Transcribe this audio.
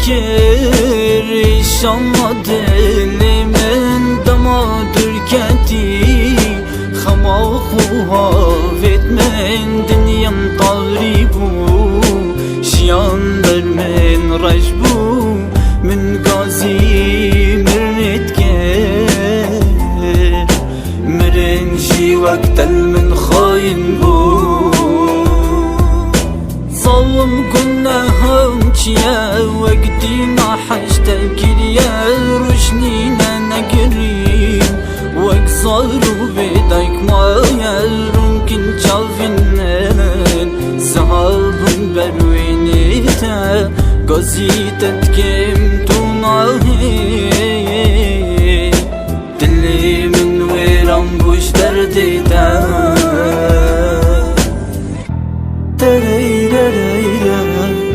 فکر شما دلمن دمادر کتی خما خوها وید من دنیم طاری بو شیان در من رش بو من گازی مرنت که مرنجی وقت من خاین بو صوم گناهم چیه وقتی نحشت کریه روشنینا نگرین وقت صارو بدایک مایل رمکن چاوینن صحابن بروینیتا گازیتت کم تو ناهی دلی من ویرم گوش دردیتا